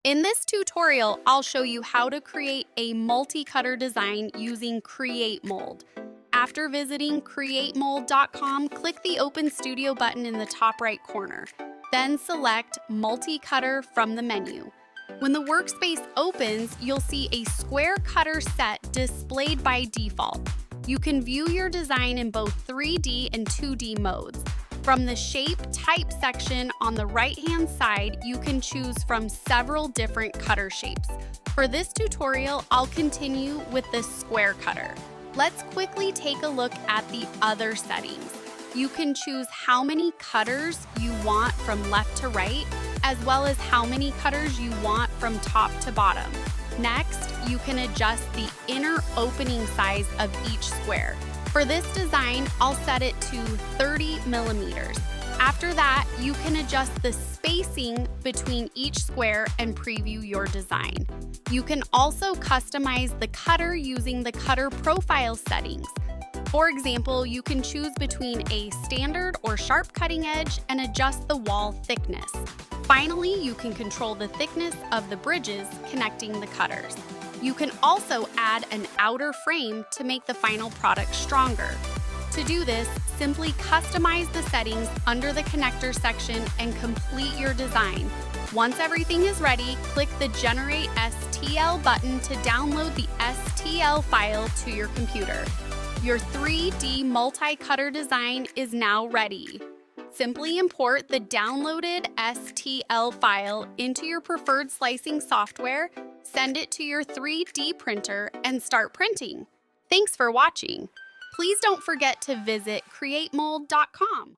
In this tutorial, I'll show you how to create a multi-cutter design using CreateMold. After visiting CreateMold.com, click the Open Studio button in the top right corner. Then select Multi Cutter from the menu. When the workspace opens, you'll see a square cutter set displayed by default. You can view your design in both 3D and 2D modes. From the Shape Type section on the right-hand side, you can choose from several different cutter shapes. For this tutorial, I'll continue with the square cutter. Let's quickly take a look at the other settings. You can choose how many cutters you want from left to right, as well as how many cutters you want from top to bottom. Next, you can adjust the inner opening size of each square. For this design, I'll set it to 30 millimeters. After that, you can adjust the spacing between each square and preview your design. You can also customize the cutter using the cutter profile settings. For example, you can choose between a standard or sharp cutting edge and adjust the wall thickness. Finally, you can control the thickness of the bridges connecting the cutters. You can also add an outer frame to make the final product stronger. To do this, simply customize the settings under the connector section and complete your design. Once everything is ready, click the Generate STL button to download the STL file to your computer. Your 3D multi-cutter design is now ready. Simply import the downloaded STL file into your preferred slicing software, send it to your 3D printer, and start printing. Thanks for watching. Please don't forget to visit CreateMold.com.